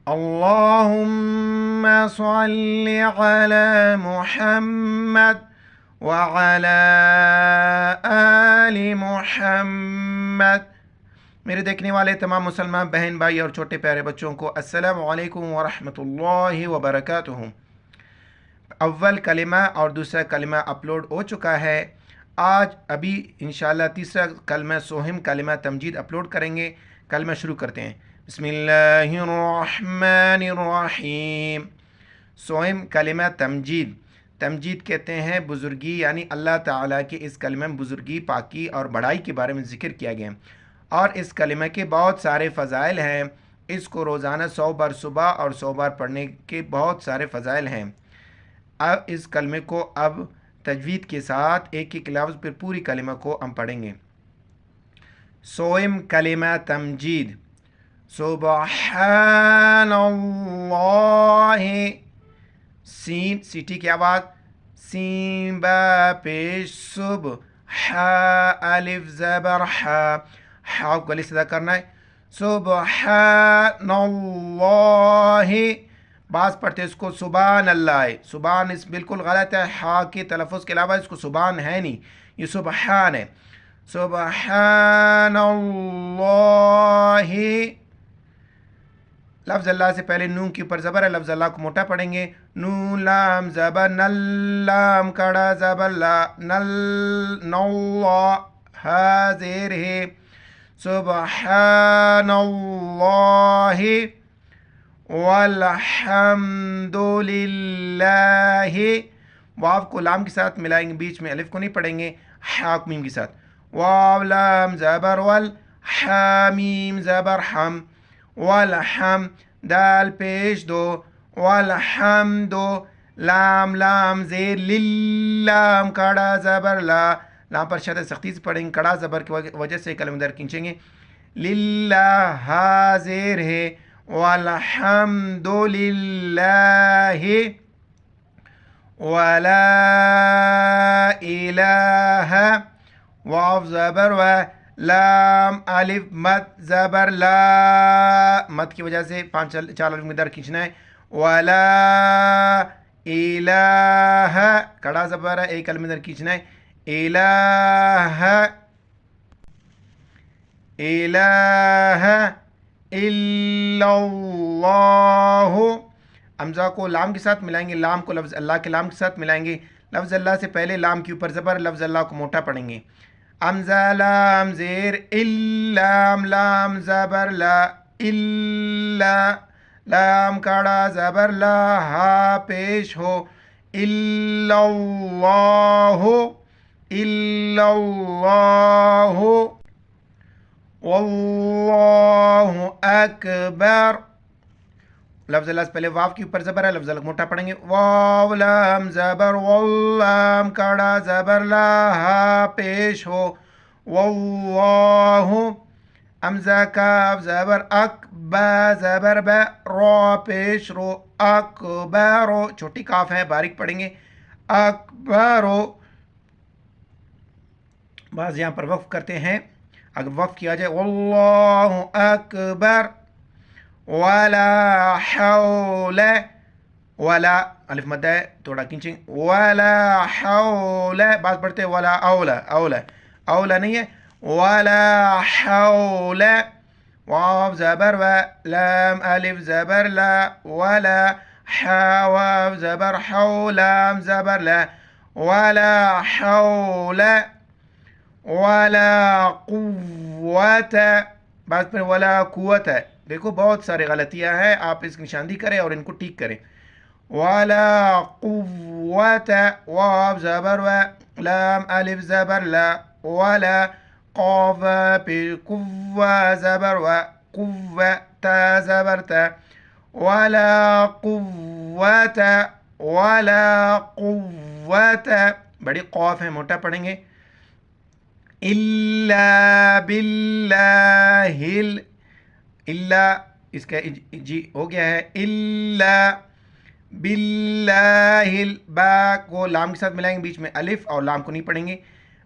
اللهم صل على محمد وعلى آل محمد۔ میرے دیکھنے والے تمام مسلمان بہن بھائی اور چھوٹے پیارے بچوں کو السلام علیکم ورحمۃ اللہ وبرکاتہ۔ اول کلمہ اور دوسرا کلمہ اپلوڈ ہو چکا ہے۔ آج ابھی انشاءاللہ تیسرا کلمہ سوہم کلمہ تمجید اپلوڈ کریں گے۔ کلمہ شروع کرتے ہیں۔ بسم اللہ الرحمن الرحیم۔ سوہم کلمہ تمجید۔ تمجید کہتے ہیں بزرگی، یعنی اللہ تعالیٰ کے اس کلمہ میں بزرگی، پاکی اور بڑائی کے بارے میں ذکر کیا گیا اور اس کلمہ کے بہت سارے فضائل ہیں۔ اس کو روزانہ 100 بار صبح اور 100 بار پڑھنے کے بہت سارے فضائل ہیں۔ اب اس کلمے کو اب تجوید کے ساتھ ایک ایک لفظ پھر پوری کلمہ کو ہم پڑھیں گے۔ سوہم کلمہ تمجید۔ سبحان اللہ، سین سیٹی کی آواز، سین با پیش صبح، ہا الف زبر ہا، ہا کو گلے سے ادا کرنا ہے۔ سبحان اللہ، بعض پڑھتے اس کو سبحان اللہ ہے، سبحان اس بالکل غلط ہے، ہا کے تلفظ کے علاوہ اس کو سبحان ہے نہیں، یہ سبحان ہے۔ سبحان اللہ، لفظ اللہ سے پہلے نون کے اوپر زبر ہے، لفظ اللہ کو موٹا پڑھیں گے۔ نون لام زبر نل، لام کڑا زبر لا، نل نو ہا زیر ہے۔ سبحان اللہ والحمد للہ، واو کو لام کے ساتھ ملائیں گے، بیچ میں الف کو نہیں پڑھیں گے، ہا میم کے ساتھ۔ واو لام زبر ول، حامیم زبر ہم، والحم دال پیش دو، والحمد لام لام زیر، للام کڑا زبر لا، لام پر شدت سختی سے پڑھیں گے، کڑا زبر کی وجہ سے کلمہ در کھینچیں گے۔ للہ ہا زیر ہے، والحمد للہ، ولا الہ، واو زبر و، لام الف مد زبر لا، مد کی وجہ سے 4 الف میں در کھینچنا ہے۔ ولا الہ، کڑا زبر ہے، ایک الف میں در کھینچنا ہے۔ الہ الہ الا اللہ، حمزہ کو لام کے ساتھ ملائیں گے، لام کو لفظ اللہ کے لام کے ساتھ ملائیں گے، لفظ اللہ سے پہلے لام کے اوپر زبر، لفظ اللہ کو موٹا پڑھیں گے۔ حمزہ لام زیر، اللام لام زبر لا، الا، لام کڑا زبر لا، ہا پیش ہو، الا اللہ، الا اللہ، واللہ اکبر، لفظ اللہ سے پہلے واو کے اوپر زبر ہے، لفظ اللہ موٹا پڑھیں گے۔ واو لام زبر واللام کڑا زبر لا، ہا پیش ہو، واللہ، حمزہ کاف زبر اک، با زبر با، را پیش رو، اکبر، چھوٹی کاف ہے باریک پڑھیں گے، اکبر۔ بعض یہاں پر وقف کرتے ہیں، اگر وقف کیا جائے واللہ اکبر، ولا حول، ولا الف مد ہے تھوڑا کھینچیں، ولا حول، بعض پڑھتے ہیں ولا اولا، اولا اولا نہیں ہے، ولا حول، واو زبر و، لام الف زبر لا، ولا حا، واو زبر حو، لام زبر لا، ولا حول ولا قوت، بعض پر ولا قوت ہے، دیکھو بہت سارے غلطیاں ہیں، آپ اس کی نشاندہی کریں اور ان کو ٹھیک کریں۔ ولا قوت، واو زبر و، لام الف زبر لا، ولا قاف پھر قوہ زبر و، قوہ تا زبر تا، ولا قوت، ولا قوت، بڑی قاف ہے موٹا پڑھیں گے۔ الا باللہ، الا اس کا جی ہو گیا ہے، الا باللہ، با کو لام کے ساتھ ملائیں گے، بیچ میں الف اور لام کو نہیں پڑھیں گے۔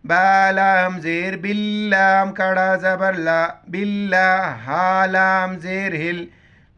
با لام زیر، باللام کڑا زبر لا، باللہ، ہا لام زیر ہل،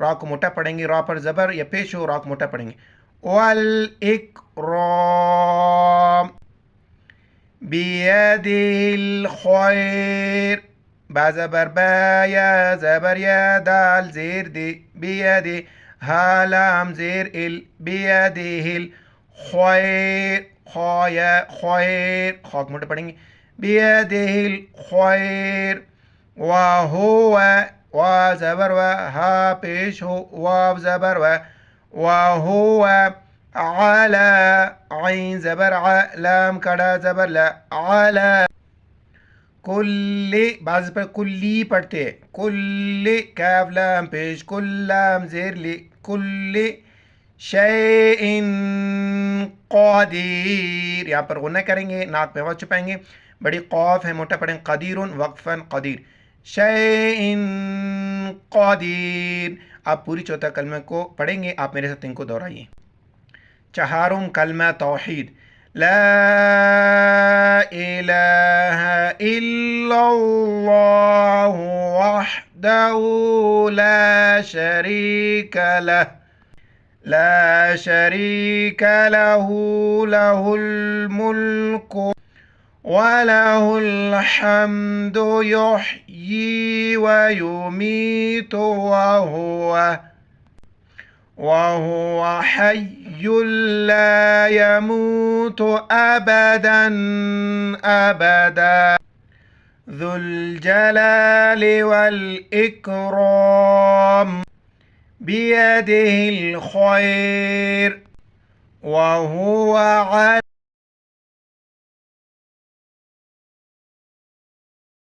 را کو موٹا پڑھیں گے، را پر زبر یا پیش ہو را کو موٹا پڑھیں گے. والاکرام بیدہ الخیر، با زبر با، یا زبر یا، دال زیر دی، بیدہ، ہا لام زیر ال، بیدہ الخیر، خا یا خیر، خا کو موٹا پڑھیں گے، بیدہ الخیر. وہو، وا زبر و، ہا پیش ہو، واو زبر و، وہو علی، عین زبر ع، لام کڑا زبر لا، علی کل، بعض پر کلی پڑھتے ہیں، کل کاف لام پیش، کل لام زیر لی، کل شیء قدیر. یہاں پر غنہ کریں گے، ناک پہ آواز چھپائیں گے، بڑی قاف ہے موٹا پڑھیں، قدیر وقفاً قدیر، شیء قدیر. آپ پوری چوتھا کلمہ کو پڑھیں گے، آپ میرے ساتھ ان کو دہرائیے. چہارم کلمہ توحید، لا الہ الا اللہ وحدہ لا شریک لہ، لا شریک لہ، لہ الملک وَلَهُ الْحَمْدُ يُحْيِي وَيُمِيتُ وَهُوَ حَيٌّ لَا يَمُوتُ أَبَدًا أَبَدًا ذُو الْجَلَالِ وَالْإِكْرَامِ بِيَدِهِ الْخَيْرُ وَهُوَ